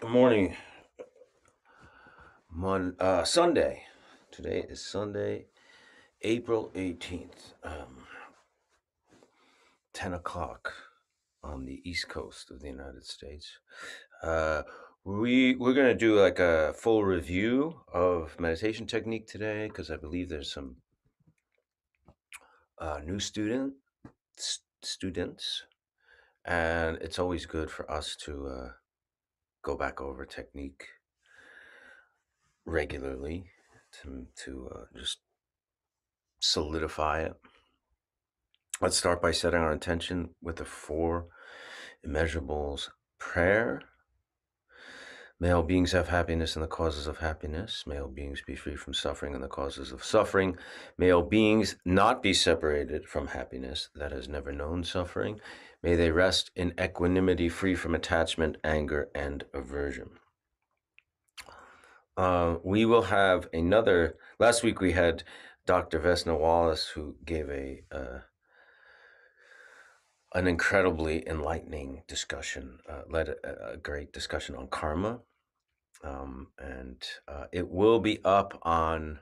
Good morning. Sunday. Today is Sunday, April 18th, 10 o'clock on the East Coast of the United States. We're going to do like a full review of meditation technique today because I believe there's some new students, and it's always good for us to go back over technique regularly to just solidify it. Let's start by setting our intention with the four immeasurables prayer. May all beings have happiness and the causes of happiness. May all beings be free from suffering and the causes of suffering. May all beings not be separated from happiness that has never known suffering. May they rest in equanimity, free from attachment, anger, and aversion. We will have another. Last week we had Dr. Vesna Wallace, who gave an incredibly enlightening discussion, led a great discussion on karma. And it will be up on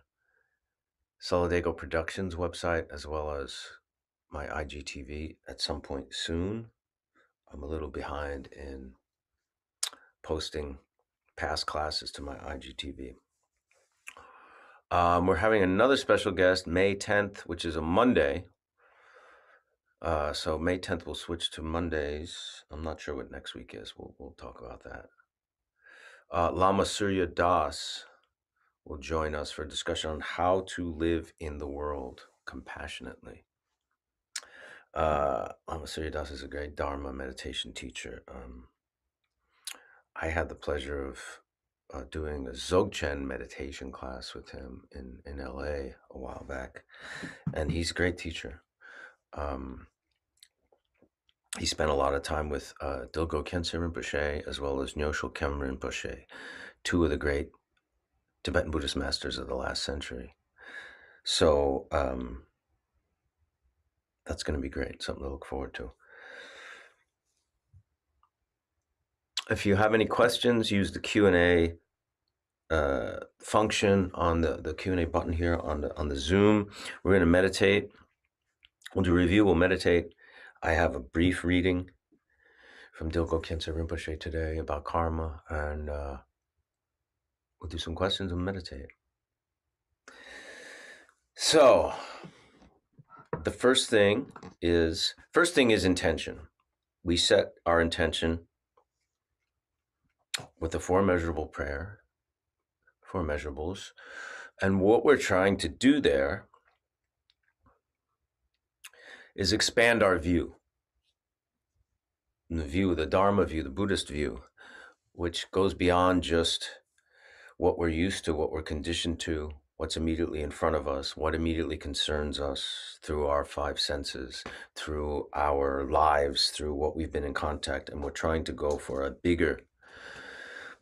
Solidago Productions website as well as my IGTV at some point soon. I'm a little behind in posting past classes to my IGTV. We're having another special guest, May 10th, which is a Monday. So May 10th will switch to Mondays. I'm not sure what next week is. We'll talk about that. Lama Surya Das will join us for a discussion on how to live in the world compassionately. Lama Surya Das is a great Dharma meditation teacher. I had the pleasure of doing a Dzogchen meditation class with him in LA a while back, and he's a great teacher. He spent a lot of time with Dilgo Khyentse Rinpoche as well as Nyosho Khem Rinpoche, two of the great Tibetan Buddhist masters of the last century. So that's going to be great, something to look forward to. If you have any questions, use the Q&A function on the Q&A button here on the Zoom. We're going to meditate. We'll do a review, we'll meditate. I have a brief reading from Dilgo Khyentse Rinpoche today about karma, and we'll do some questions and meditate. So the first thing is intention. We set our intention with the four measurable prayer, four measurables, and what we're trying to do there is expand our view. The view, the Dharma view, the Buddhist view, which goes beyond just what we're used to, what we're conditioned to, what's immediately in front of us, what immediately concerns us through our five senses, through our lives, through what we've been in contact. And we're trying to go for a bigger,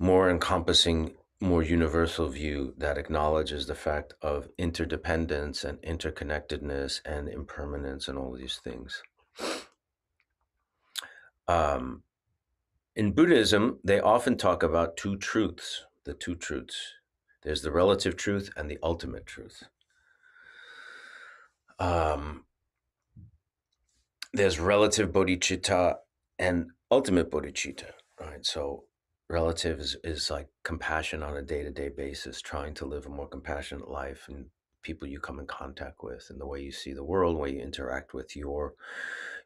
more encompassing, more universal view that acknowledges the fact of interdependence and interconnectedness and impermanence and all these things. In Buddhism, they often talk about two truths, the two truths. There's the relative truth and the ultimate truth. There's relative bodhicitta and ultimate bodhicitta, right? So relative is like compassion on a day-to-day basis, trying to live a more compassionate life and people you come in contact with and the way you see the world, the way you interact with your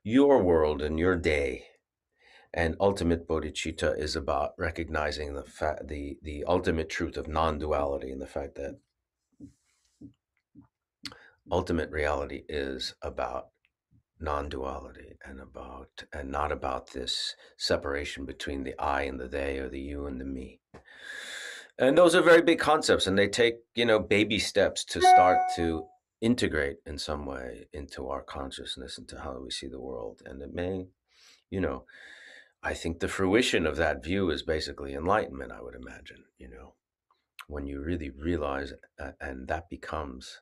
world and your day. And ultimate bodhicitta is about recognizing the ultimate truth of non-duality and the fact that ultimate reality is about non-duality and not about this separation between the I and the they or the you and the me. And those are very big concepts, and they take, baby steps to start to integrate in some way into our consciousness, into how we see the world. And it may, I think the fruition of that view is basically enlightenment, I would imagine, when you really realize, and that becomes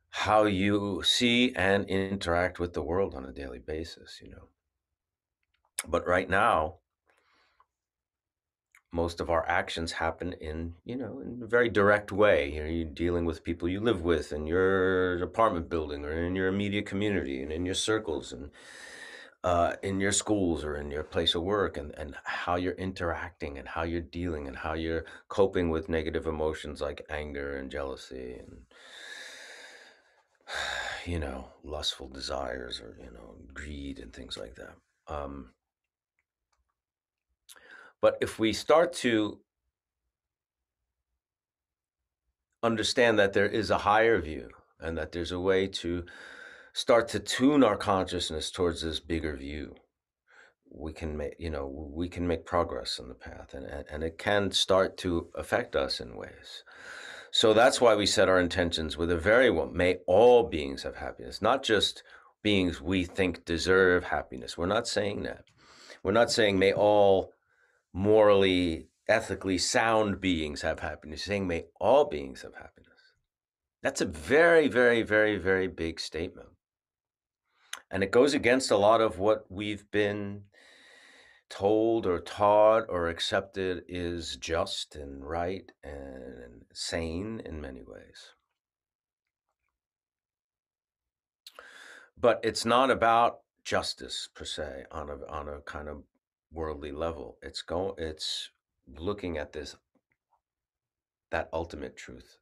how you see and interact with the world on a daily basis, But right now, most of our actions happen in, in a very direct way. You're dealing with people you live with in your apartment building or in your immediate community and in your circles and in your schools or in your place of work, and how you're interacting and how you're dealing and how you're coping with negative emotions like anger and jealousy and, lustful desires or, greed and things like that. But if we start to understand that there is a higher view and that there's a way to start to tune our consciousness towards this bigger view, we can make progress on the path, and it can start to affect us in ways. So that's why we set our intentions with a very one: may all beings have happiness, not just beings we think deserve happiness. We're not saying that. We're not saying may all morally, ethically sound beings have happiness. We're saying may all beings have happiness. That's a very, very, very, very big statement. And it goes against a lot of what we've been told or taught or accepted is just and right and sane in many ways. But it's not about justice per se on a kind of worldly level. It's looking at that ultimate truth.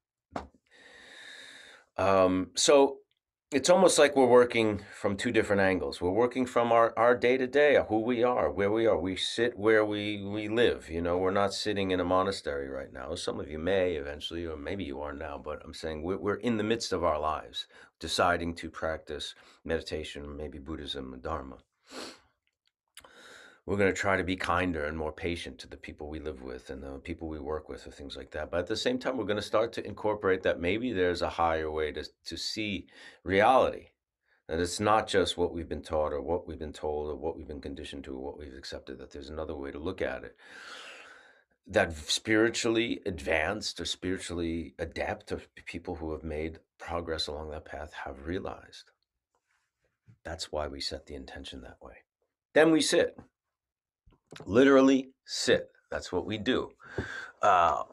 So it's almost like we're working from two different angles. We're working from our day-to-day, who we are, where we are. We sit where we live. We're not sitting in a monastery right now. Some of you may eventually, or maybe you are now, but I'm saying we're in the midst of our lives, deciding to practice meditation, maybe Buddhism and Dharma. We're going to try to be kinder and more patient to the people we live with and the people we work with, or things like that. But at the same time, we're going to start to incorporate that maybe there's a higher way to see reality. That it's not just what we've been taught or what we've been told or what we've been conditioned to or what we've accepted, that there's another way to look at it. That spiritually advanced or spiritually adept or people who have made progress along that path have realized. That's why we set the intention that way. Then we sit. Literally sit. That's what we do. I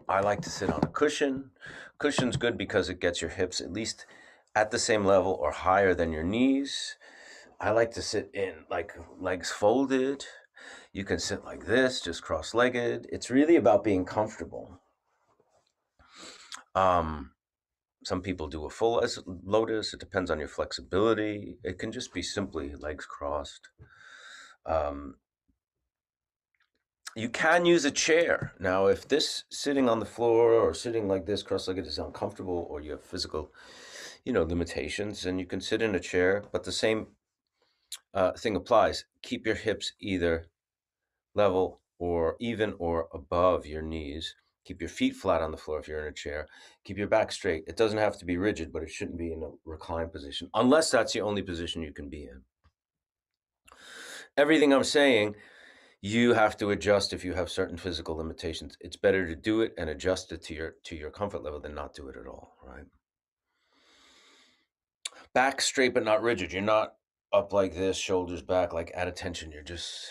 like to sit on a cushion. Cushion's good because it gets your hips at least at the same level or higher than your knees. I like to sit in like legs folded. You can sit like this, just cross-legged. It's really about being comfortable. Some people do a full lotus. It depends on your flexibility. It can just be simply legs crossed. You can use a chair. Now, if this sitting on the floor or sitting like this cross-legged is uncomfortable, or you have physical, limitations, then you can sit in a chair. But the same thing applies. Keep your hips either level or even or above your knees. Keep your feet flat on the floor if you're in a chair. Keep your back straight. It doesn't have to be rigid, but it shouldn't be in a reclined position, unless that's the only position you can be in. Everything I'm saying, you have to adjust if you have certain physical limitations. It's better to do it and adjust it to your comfort level than not do it at all, right? Back straight but not rigid. You're not up like this, shoulders back, like at attention. You're just,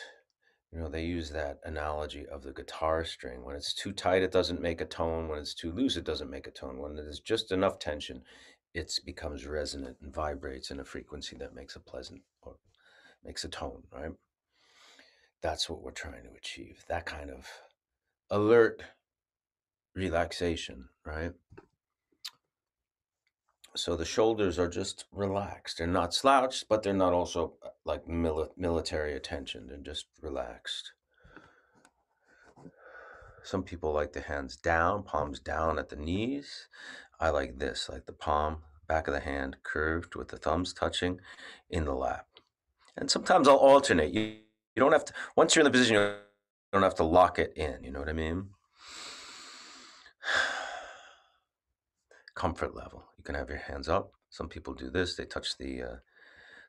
they use that analogy of the guitar string. When it's too tight, it doesn't make a tone. When it's too loose, it doesn't make a tone. When there's just enough tension, it becomes resonant and vibrates in a frequency that makes a pleasant, or makes a tone, right? That's what we're trying to achieve. That kind of alert relaxation, right? So the shoulders are just relaxed. They're not slouched, but they're not also like military attention. They're just relaxed. Some people like the hands down, palms down at the knees. I like this, like the palm, back of the hand curved with the thumbs touching in the lap. And sometimes I'll alternate. You don't have to, once you're in the position, you don't have to lock it in. You know what I mean? Comfort level. You can have your hands up. Some people do this. They touch the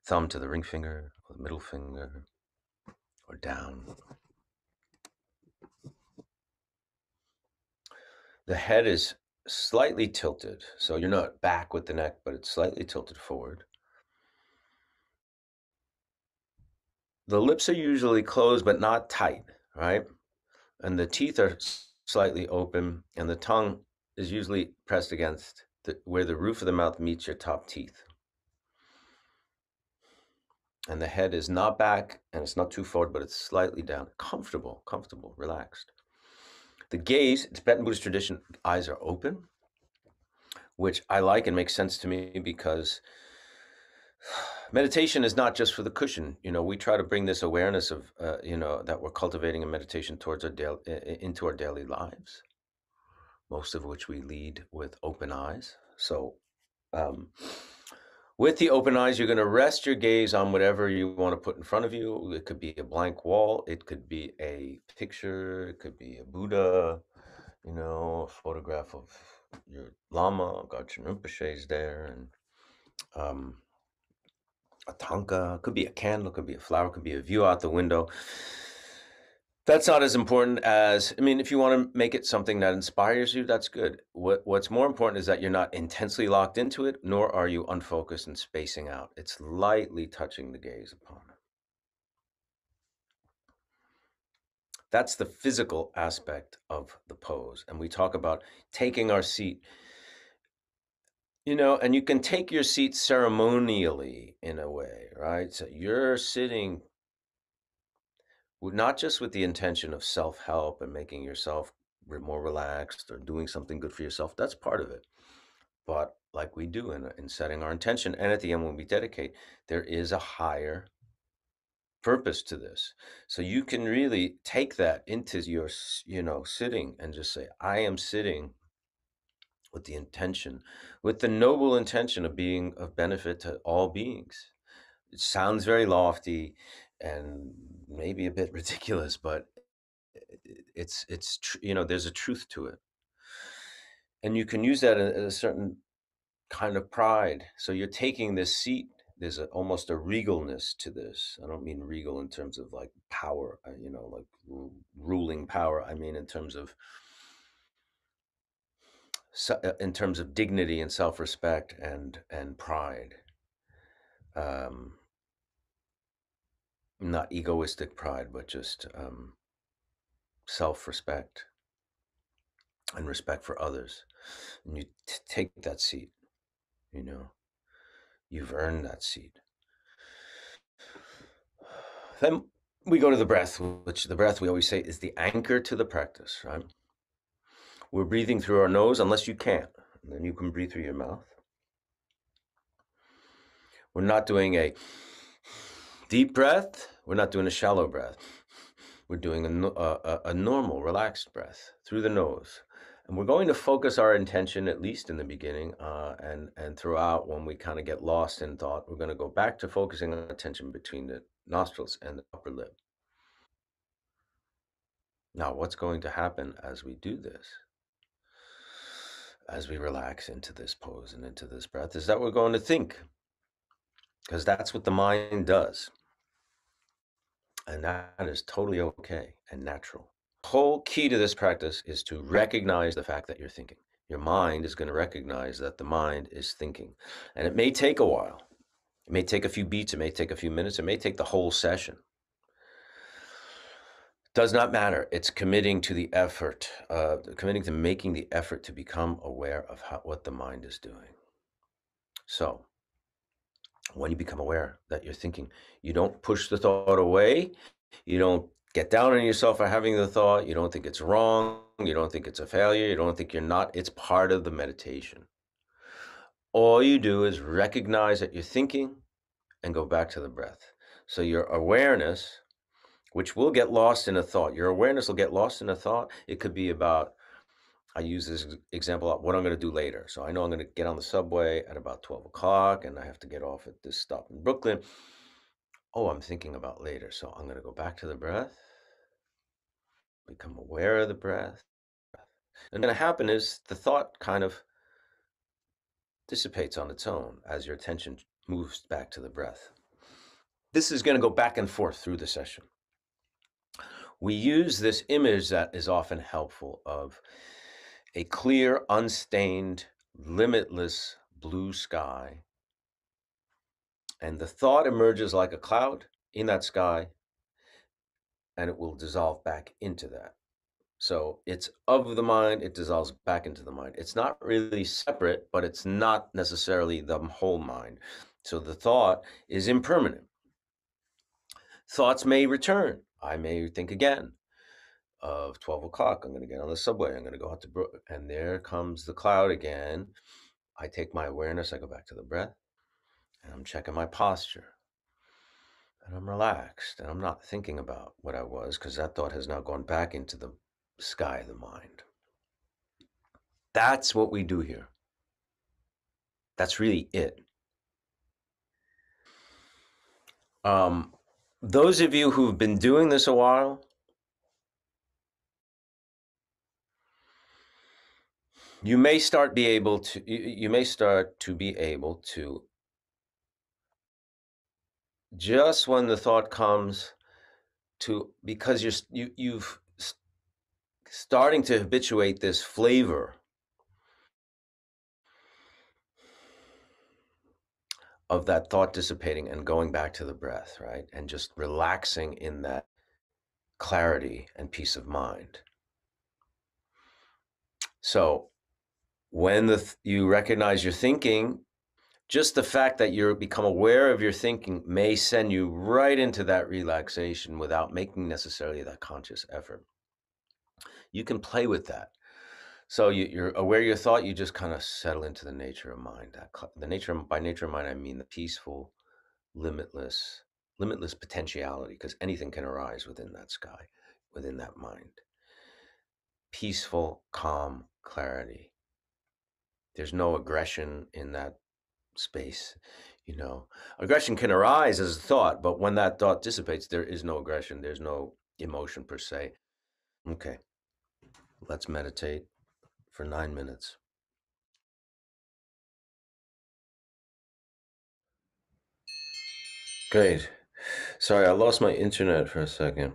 thumb to the ring finger or the middle finger, or down. The head is slightly tilted. So you're not back with the neck, but it's slightly tilted forward. The lips are usually closed, but not tight, right? and the teeth are slightly open, and the tongue is usually pressed against where the roof of the mouth meets your top teeth. And the head is not back, and it's not too forward, but it's slightly down. Comfortable, relaxed. The gaze, Tibetan Buddhist tradition, eyes are open, which I like and makes sense to me because meditation is not just for the cushion. We try to bring this awareness of, that we're cultivating in meditation towards into our daily lives, most of which we lead with open eyes. So, with the open eyes, you're going to rest your gaze on whatever you want to put in front of you. It could be a blank wall. It could be a picture. It could be a Buddha, a photograph of your Lama. Garchen Rinpoche is there. And a tanka. It could be a candle. It could be a flower. It could be a view out the window. That's not as important as, if you want to make it something that inspires you, that's good. What's more important is that you're not intensely locked into it, nor are you unfocused and spacing out. It's lightly touching the gaze upon it. That's the physical aspect of the pose. And we talk about taking our seat, and you can take your seat ceremonially in a way, right? So you're sitting not just with the intention of self-help and making yourself more relaxed or doing something good for yourself. That's part of it. But like we do in setting our intention, and at the end when we dedicate, there is a higher purpose to this. So you can really take that into your, sitting and just say, I am sitting with the intention, with the noble intention of being of benefit to all beings. It sounds very lofty and maybe a bit ridiculous, but it's there's a truth to it, and you can use that in a certain kind of pride. So you're taking this seat. There's almost a regalness to this. I don't mean regal in terms of like power, like ruling power. I mean in terms of dignity and self-respect and pride. Not egoistic pride, but just self-respect and respect for others. And you take that seat, you've earned that seat. Then we go to the breath, which the breath, we always say, is the anchor to the practice, right? We're breathing through our nose, unless you can't. And then you can breathe through your mouth. We're not doing a deep breath. We're not doing a shallow breath. We're doing a normal, relaxed breath through the nose. And we're going to focus our intention, at least in the beginning, and throughout. When we kind of get lost in thought, we're going to go back to focusing our attention between the nostrils and the upper lip. Now, what's going to happen as we do this, as we relax into this pose and into this breath, is that we're going to think, because that's what the mind does. And that is totally okay and natural. The whole key to this practice is to recognize the fact that you're thinking. Your mind is going to recognize that the mind is thinking. And it may take a while. It may take a few beats. It may take a few minutes. It may take the whole session. Does not matter. It's committing to the effort, committing to making the effort to become aware of what the mind is doing. So when you become aware that you're thinking, you don't push the thought away. You don't get down on yourself for having the thought. You don't think it's wrong. You don't think it's a failure. You don't think you're not. It's part of the meditation. All you do is recognize that you're thinking and go back to the breath. So your awareness, which will get lost in a thought, your awareness will get lost in a thought. It could be about, I use this example of what I'm going to do later. So I know I'm going to get on the subway at about 12 o'clock and I have to get off at this stop in Brooklyn. Oh, I'm thinking about later. So I'm going to go back to the breath, become aware of the breath. And going to happen is the thought kind of dissipates on its own as your attention moves back to the breath. This is going to go back and forth through the session. We use this image that is often helpful of a clear, unstained, limitless blue sky. And the thought emerges like a cloud in that sky, and it will dissolve back into that. So it's of the mind, it dissolves back into the mind. It's not really separate, but it's not necessarily the whole mind. So the thought is impermanent. Thoughts may return. I may think again of 12 o'clock. I'm going to get on the subway. I'm going to go out to Brook. And there comes the cloud again. I take my awareness. I go back to the breath. And I'm checking my posture. And I'm relaxed. And I'm not thinking about what I was, because that thought has now gone back into the sky of the mind. That's what we do here. That's really it. Those of you who've been doing this a while, you may start to be able to, just when the thought comes to, because you've starting to habituate this flavor of that thought dissipating and going back to the breath, right? And just relaxing in that clarity and peace of mind. So when you recognize your thinking, just the fact that you become aware of your thinking may send you right into that relaxation without making necessarily that conscious effort. You can play with that. So you're aware of your thought, you just kind of settle into the nature of mind. By nature of mind, I mean the peaceful, limitless potentiality, because anything can arise within that sky, within that mind. Peaceful, calm clarity. There's no aggression in that space. Aggression can arise as a thought, but when that thought dissipates, there is no aggression. There's no emotion per se. Okay, let's meditate for 9 minutes. Great. Sorry, I lost my internet for a second.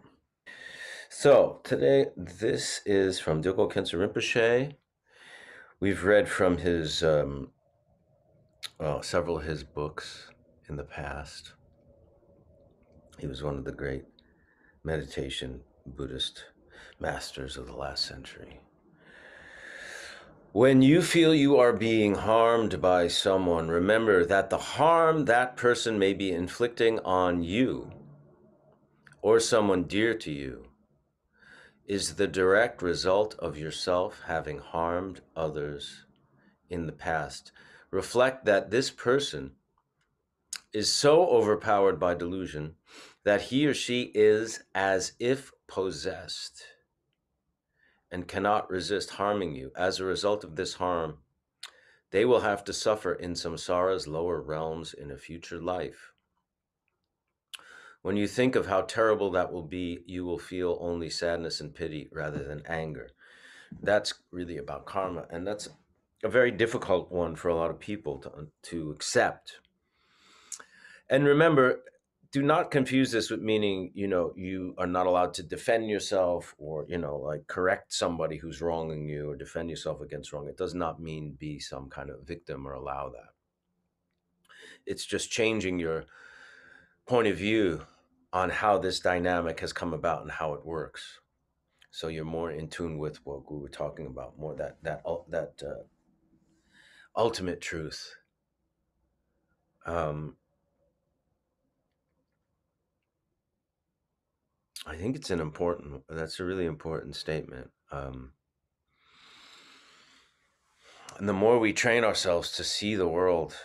So today, this is from Dilgo Khyentse Rinpoche. We've read from his several of his books in the past. He was one of the great meditation Buddhist masters of the last century. When you feel you are being harmed by someone, remember that the harm that person may be inflicting on you or someone dear to you is the direct result of yourself having harmed others in the past. Reflect that this person is so overpowered by delusion that he or she is as if possessed and cannot resist harming you. As a result of this harm, they will have to suffer in samsara's lower realms in a future life. When you think of how terrible that will be, you will feel only sadness and pity rather than anger. That's really about karma, and that's a very difficult one for a lot of people to accept. And remember, do not confuse this with meaning, you are not allowed to defend yourself or, like correct somebody who's wronging you or defend yourself against wrong. It does not mean be some kind of victim or allow that. It's just changing your point of view on how this dynamic has come about and how it works. So you're more in tune with what we were talking about, more that ultimate truth. I think that's a really important statement. And the more we train ourselves to see the world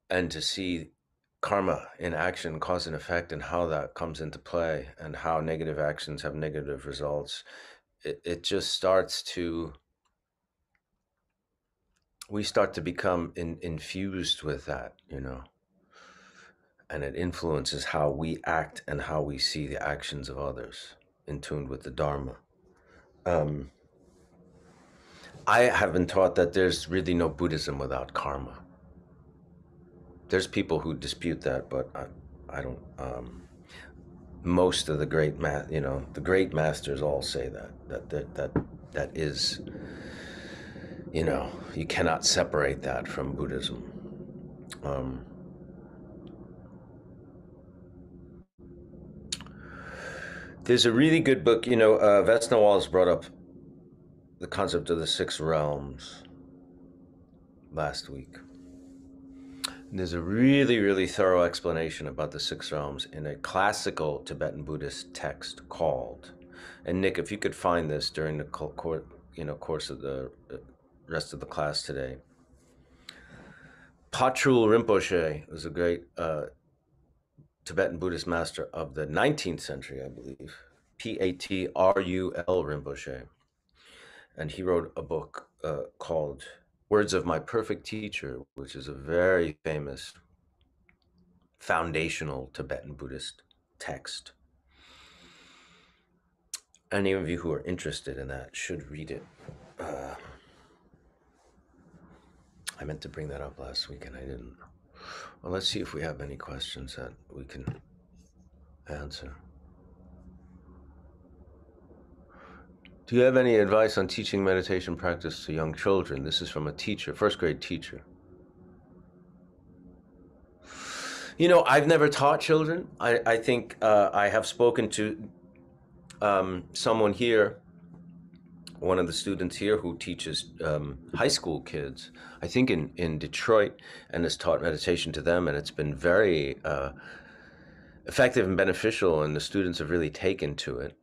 and to see karma in action, cause and effect, and how that comes into play, and how negative actions have negative results, it just starts to, we start to become infused with that, and it influences how we act and how we see the actions of others, in tune with the Dharma. I have been taught that there's really no Buddhism without karma. There's people who dispute that, but I don't. Most of the the great masters all say that is, you cannot separate that from Buddhism. There's a really good book, Vesna Wallace brought up the concept of the six realms last week. And there's a really, really thorough explanation about the six realms in a classical Tibetan Buddhist text called, and Nick, if you could find this during the course of the rest of the class today. Patrul Rinpoche was a great Tibetan Buddhist master of the 19th century, I believe. Patrul Rinpoche. And he wrote a book called Words of My Perfect Teacher, which is a very famous foundational Tibetan Buddhist text. Any of you who are interested in that should read it. I meant to bring that up last week and I didn't. Well, let's see if we have any questions that we can answer. Do you have any advice on teaching meditation practice to young children? This is from a teacher, first grade teacher. I've never taught children. I think I have spoken to someone here, one of the students here who teaches high school kids, I think in Detroit, and has taught meditation to them, and it's been very effective and beneficial, and the students have really taken to it.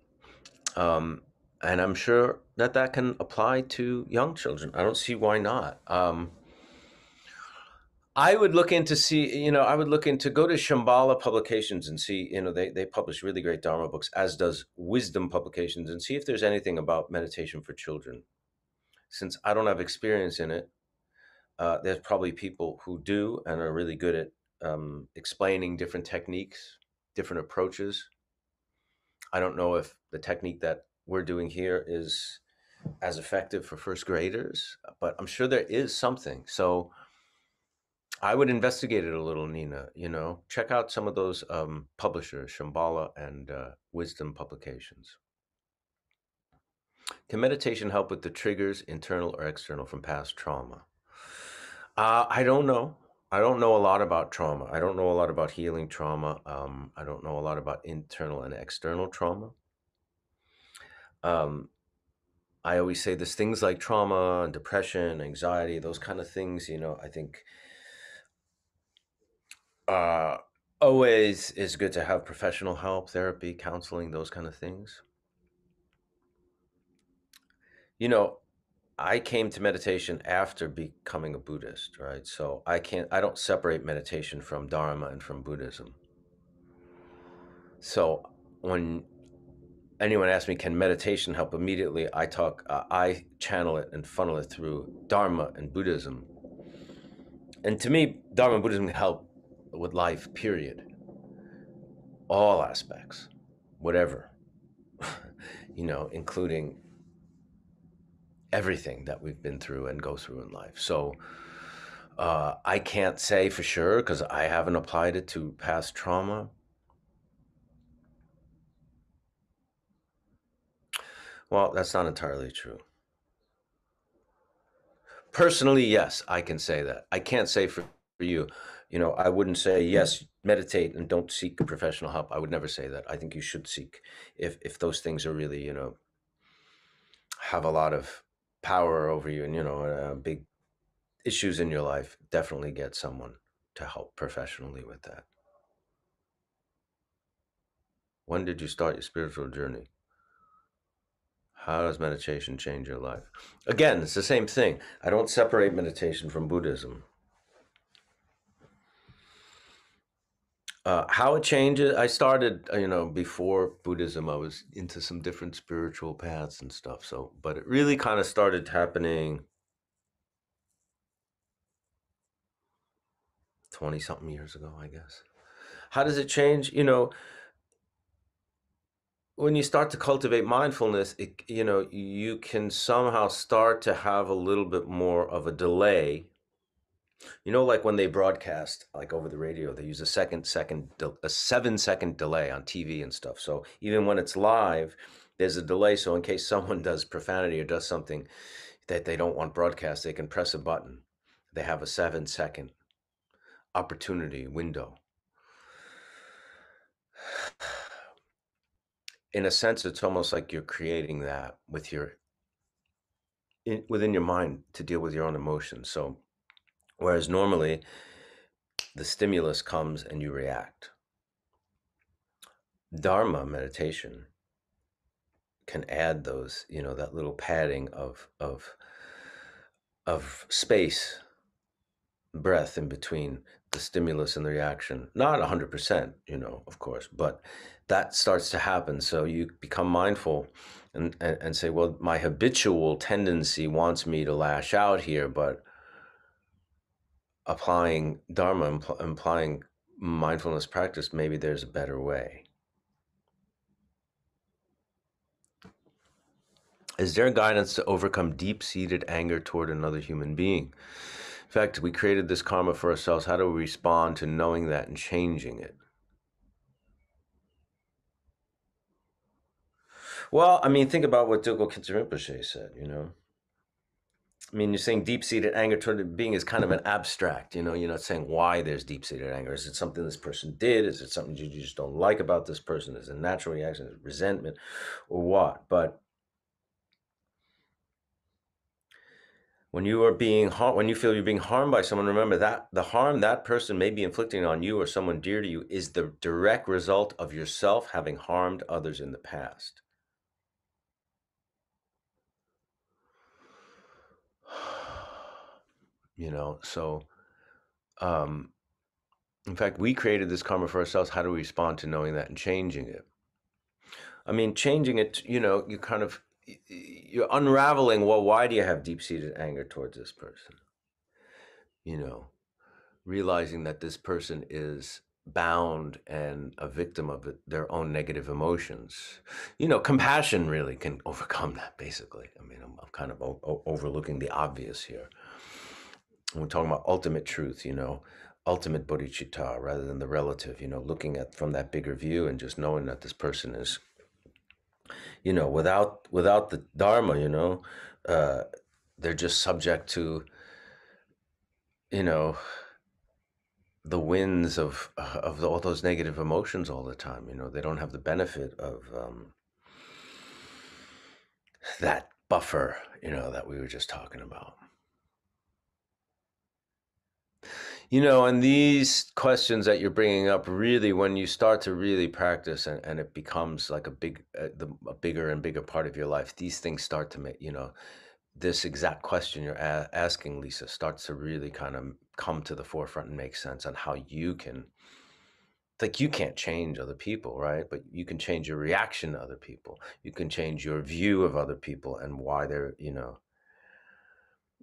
And I'm sure that can apply to young children. I don't see why not. I would look into go to Shambhala Publications and see, they publish really great Dharma books, as does Wisdom Publications, and see if there's anything about meditation for children. Since I don't have experience in it, there's probably people who do and are really good at explaining different techniques, different approaches. I don't know if the technique that we're doing here is as effective for first graders, but I'm sure there is something. So I would investigate it a little, Nina. Check out some of those publishers, Shambhala and Wisdom Publications. Can meditation help with the triggers, internal or external, from past trauma? I don't know. I don't know a lot about trauma. I don't know a lot about healing trauma. I don't know a lot about internal and external trauma. I always say there's things like trauma and depression, anxiety, those kind of things, I think always is good to have professional help, therapy, counseling, those kind of things. I came to meditation after becoming a Buddhist, right? So I don't separate meditation from Dharma and from Buddhism. So when anyone asks me, can meditation help immediately? I channel it and funnel it through Dharma and Buddhism. And to me, Dharma and Buddhism help with life, period. All aspects, whatever, including everything that we've been through and go through in life. So I can't say for sure because I haven't applied it to past trauma. Well, that's not entirely true. Personally, yes, I can say that. I can't say for you. I wouldn't say, yes, meditate and don't seek professional help. I would never say that. I think you should seek, if those things are really, have a lot of power over you and, big issues in your life, definitely get someone to help professionally with that. When did you start your spiritual journey? How does meditation change your life? Again, it's the same thing. I don't separate meditation from Buddhism. How it changes, I started, before Buddhism, I was into some different spiritual paths and stuff. So, but it really kind of started happening 20 something years ago, I guess. How does it change? When you start to cultivate mindfulness, you can somehow start to have a little bit more of a delay. Like when they broadcast, like over the radio, they use a 7-second delay on TV and stuff. So even when it's live, there's a delay. So in case someone does profanity or does something that they don't want broadcast, they can press a button. They have a 7-second opportunity window. in a sense, it's almost like you're creating that with within your mind to deal with your own emotions. So whereas normally the stimulus comes and you react, Dharma meditation can add those, that little padding of space, breath in between the stimulus and the reaction. Not 100%, of course, but that starts to happen. So you become mindful and say, well, my habitual tendency wants me to lash out here, but applying Dharma, implying mindfulness practice, maybe there's a better way. Is there guidance to overcome deep-seated anger toward another human being? In fact, we created this karma for ourselves. How do we respond to knowing that and changing it? Well, I mean, think about what Garchen Rinpoche said, I mean, you're saying deep-seated anger toward a being is kind of an abstract, you're not saying why there's deep-seated anger. Is it something this person did? Is it something you just don't like about this person? Is it a natural reaction? Is it resentment or what? But when you are being when you feel you're being harmed by someone, remember that the harm that person may be inflicting on you or someone dear to you is the direct result of yourself having harmed others in the past. So in fact, we created this karma for ourselves. How do we respond to knowing that and changing it? I mean, changing it, you kind of, you're unraveling, well, why do you have deep-seated anger towards this person? Realizing that this person is bound and a victim of their own negative emotions. Compassion really can overcome that, basically. I mean, I'm kind of overlooking the obvious here. We're talking about ultimate truth, ultimate bodhicitta rather than the relative, looking at from that bigger view and just knowing that this person is, without the Dharma, they're just subject to, the winds of all those negative emotions all the time. They don't have the benefit of that buffer, that we were just talking about. And these questions that you're bringing up, really, when you start to really practice and it becomes like a bigger and bigger part of your life, these things start to make, this exact question you're asking, Lisa, starts to really kind of come to the forefront and make sense on how you can, like, you can't change other people, right? But you can change your reaction to other people. You can change your view of other people and why they're,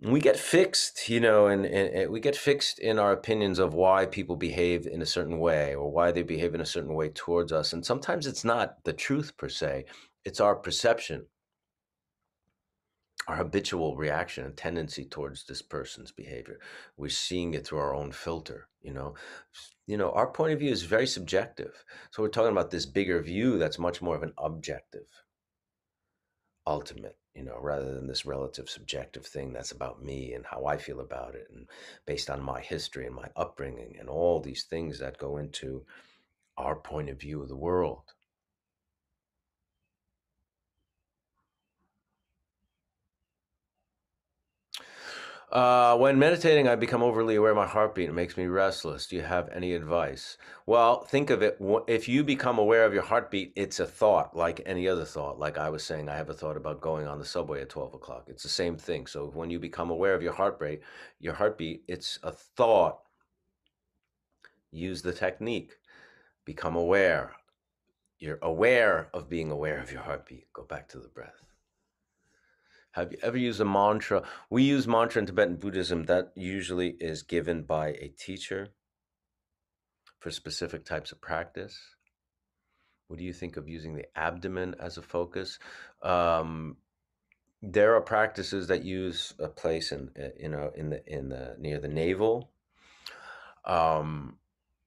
we get fixed, and we get fixed in our opinions of why people behave in a certain way or why they behave in a certain way towards us. And sometimes it's not the truth per se, it's our perception, our habitual reaction and tendency towards this person's behavior. We're seeing it through our own filter, our point of view is very subjective. So we're talking about this bigger view that's much more of an objective, ultimate, rather than this relative subjective thing that's about me and how I feel about it and based on my history and my upbringing and all these things that go into our point of view of the world. When meditating, I become overly aware of my heartbeat. It makes me restless. Do you have any advice? Well, think of it. If you become aware of your heartbeat, it's a thought like any other thought. Like I was saying, I have a thought about going on the subway at 12 o'clock. It's the same thing. So when you become aware of your heartbeat, it's a thought. Use the technique. Become aware. You're aware of being aware of your heartbeat. Go back to the breath. Have you ever used a mantra? We use mantra in Tibetan Buddhism that usually is given by a teacher for specific types of practice. What do you think of using the abdomen as a focus? There are practices that use a place in the near the navel.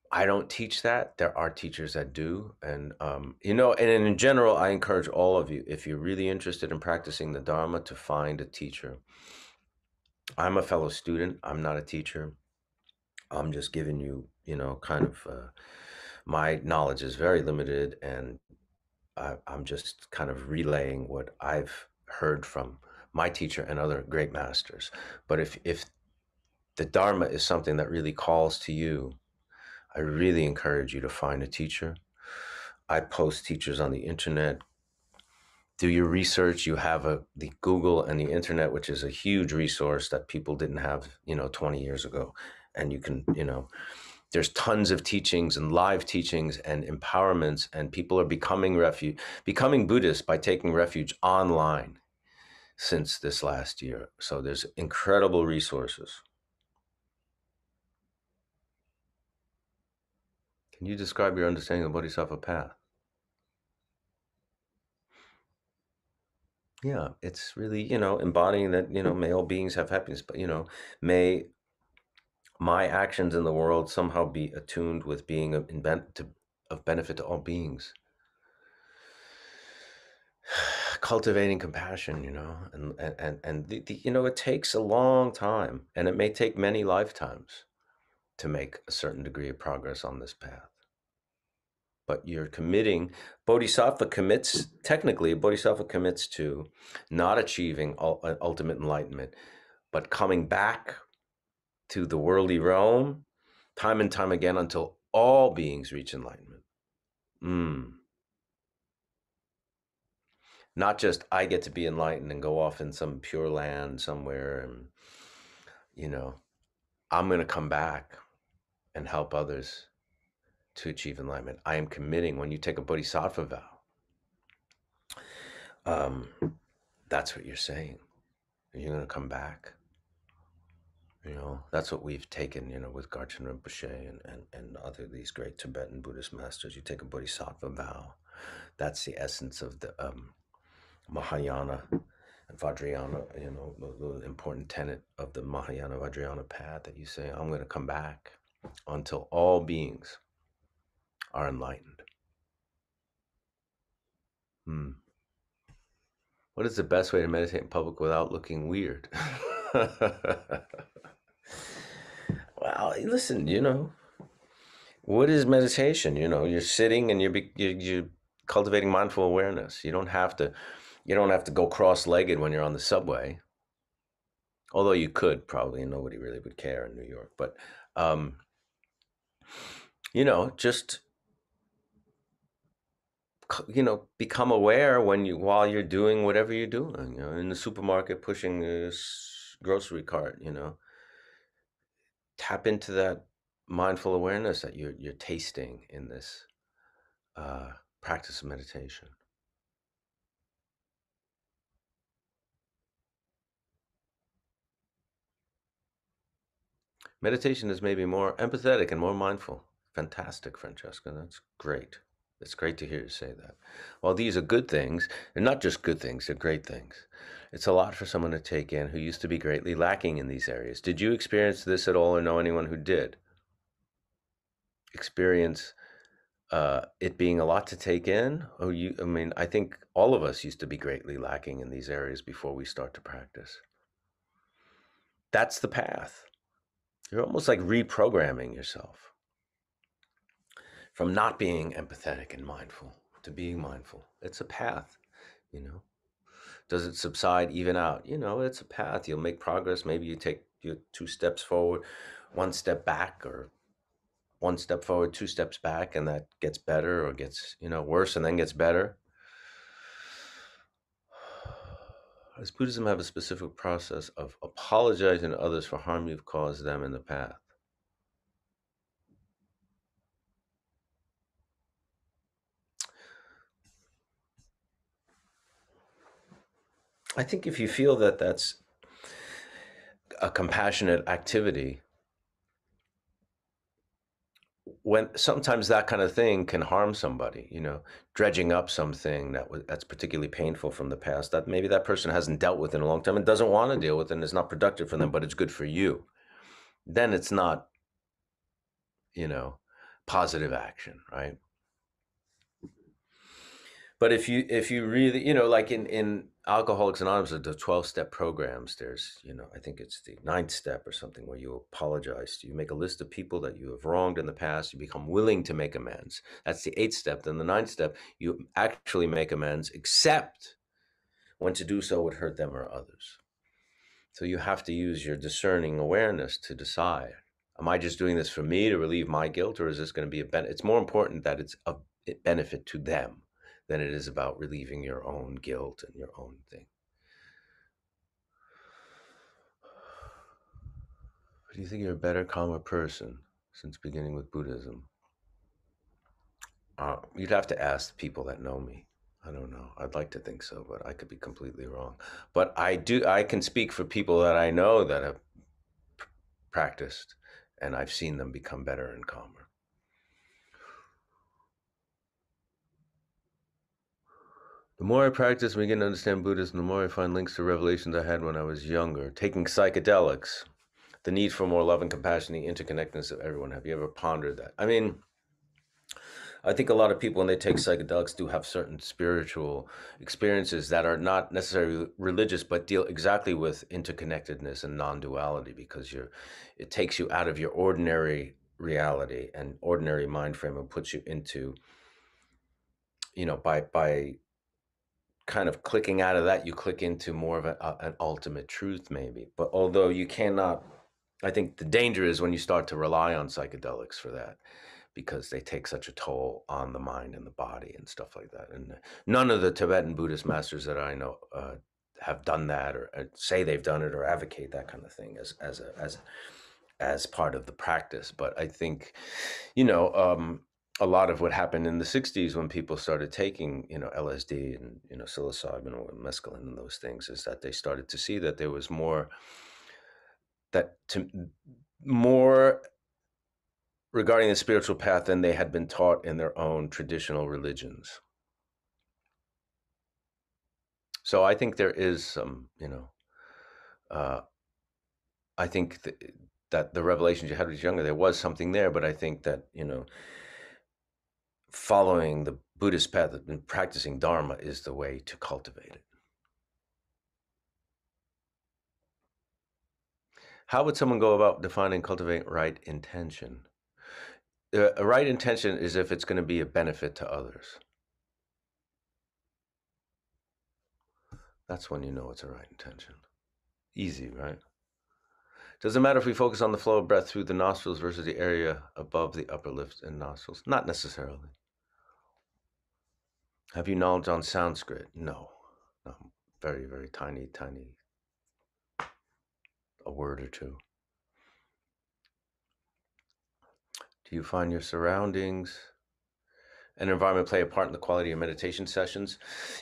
I don't teach that. There are teachers that do. And, and in general, I encourage all of you, if you're really interested in practicing the Dharma, to find a teacher. I'm a fellow student. I'm not a teacher. I'm just giving you, kind of, my knowledge is very limited and I'm just kind of relaying what I've heard from my teacher and other great masters. But if the Dharma is something that really calls to you, I really encourage you to find a teacher. I post teachers on the internet. Do your research. You have the Google and the internet, which is a huge resource that people didn't have, 20 years ago. And you can, there's tons of teachings and live teachings and empowerments, and people are becoming Buddhists by taking refuge online since this last year. So there's incredible resources. Can you describe your understanding of the Bodhisattva path? Yeah, it's really, embodying that, may all beings have happiness, but, may my actions in the world somehow be attuned with being of benefit to all beings. Cultivating compassion, and it takes a long time, and it may take many lifetimes to make a certain degree of progress on this path. But you're committing, technically, a bodhisattva commits to not achieving ultimate enlightenment, but coming back to the worldly realm time and time again until all beings reach enlightenment. Not just I get to be enlightened and go off in some pure land somewhere and, I'm going to come back and help others to achieve enlightenment. I am committing. When you take a Bodhisattva vow, that's what you're saying. You're going to come back. That's what we've taken, with Garchen Rinpoche and other these great Tibetan Buddhist masters. You take a Bodhisattva vow. That's the essence of the Mahayana and Vajrayana, the important tenet of the Mahayana Vajrayana path, that you say, I'm going to come back until all beings are enlightened. What is the best way to meditate in public without looking weird? Well, listen, what is meditation? You're sitting and you're cultivating mindful awareness. You don't have to go cross-legged when you're on the subway. Although you could probably, and nobody really would care in New York. But, just, become aware while you're doing whatever you're doing, in the supermarket, pushing this grocery cart, tap into that mindful awareness that you're tasting in this practice of meditation. Meditation is maybe more empathetic and more mindful. Fantastic, Francesca. That's great. It's great to hear you say that. While these are good things, they're not just good things, they're great things. It's a lot for someone to take in who used to be greatly lacking in these areas. Did you experience this at all, or know anyone who did? Experience it being a lot to take in? I think all of us used to be greatly lacking in these areas before we start to practice. That's the path. You're almost like reprogramming yourself from not being empathetic and mindful to being mindful. It's a path, Does it subside, even out? It's a path. You'll make progress. Maybe you take 2 steps forward, 1 step back, or 1 step forward, 2 steps back, and that gets better or gets, worse and then gets better. Does Buddhism have a specific process of apologizing to others for harm you've caused them in the path? I think if you feel that that's a compassionate activity, when sometimes that kind of thing can harm somebody, dredging up something that's particularly painful from the past that maybe that person hasn't dealt with in a long time and doesn't want to deal with, and it's not productive for them, but it's good for you. Then it's not, positive action, right? But if you really, like in Alcoholics Anonymous, the 12-step programs, there's, I think it's the ninth step or something where you apologize. You make a list of people that you have wronged in the past. You become willing to make amends. That's the eighth step. Then the ninth step, you actually make amends, except when to do so would hurt them or others. So you have to use your discerning awareness to decide, am I just doing this for me to relieve my guilt, or is this going to be a benefit? It's more important that it's a benefit to them than it is about relieving your own guilt and your own thing. Do you think you're a better, calmer person since beginning with Buddhism? You'd have to ask the people that know me. I don't know. I'd like to think so, but I could be completely wrong. But I can speak for people that I know that have practiced, and I've seen them become better and calmer. The more I practice and begin to understand Buddhism, the more I find links to revelations I had when I was younger. Taking psychedelics, the need for more love and compassion, the interconnectedness of everyone. Have you ever pondered that? I mean, I think a lot of people, when they take psychedelics, do have certain spiritual experiences that are not necessarily religious, but deal exactly with interconnectedness and non-duality, because it takes you out of your ordinary reality and ordinary mind frame and puts you into, by kind of clicking out of that, you click into more of an ultimate truth, maybe. But although you cannot, I think the danger is when you start to rely on psychedelics for that, because they take such a toll on the mind and the body and stuff like that. And none of the Tibetan Buddhist masters that I know have done that, or say they've done it, or advocate that kind of thing as part of the practice. But I think, a lot of what happened in the 60s when people started taking, LSD and, psilocybin or mescaline and those things, is that they started to see that there was more regarding the spiritual path than they had been taught in their own traditional religions. So I think there is some, I think that the revelations you had when you were younger, there was something there, but I think that, following the Buddhist path and practicing Dharma is the way to cultivate it. How would someone go about defining cultivating right intention? A right intention is if it's going to be a benefit to others. That's when you know it's a right intention. Easy, right? Does it matter if we focus on the flow of breath through the nostrils versus the area above the upper lips and nostrils? Not necessarily. Have you knowledge on Sanskrit? No. No. Very, very tiny, a word or two. Do you find your surroundings and environment play a part in the quality of meditation sessions?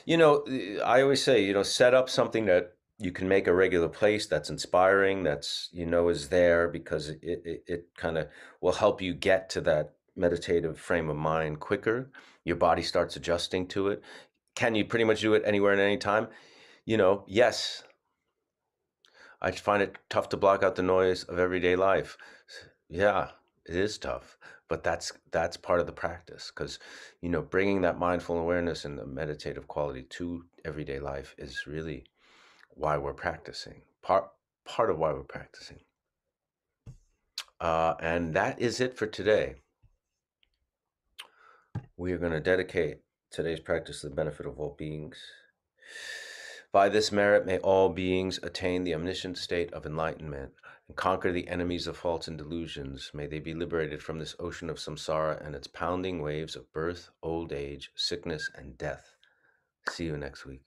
I always say, set up something that you can make a regular place that's inspiring, that's, is there, because it kind of will help you get to that meditative frame of mind quicker. Your body starts adjusting to it. Can you pretty much do it anywhere and any time? Yes. I find it tough to block out the noise of everyday life. Yeah, it is tough, but that's part of the practice, because bringing that mindful awareness and the meditative quality to everyday life is really why we're practicing. Part of why we're practicing. And that is it for today. We are going to dedicate today's practice to the benefit of all beings. By this merit, may all beings attain the omniscient state of enlightenment and conquer the enemies of faults and delusions. May they be liberated from this ocean of samsara and its pounding waves of birth, old age, sickness, and death. See you next week.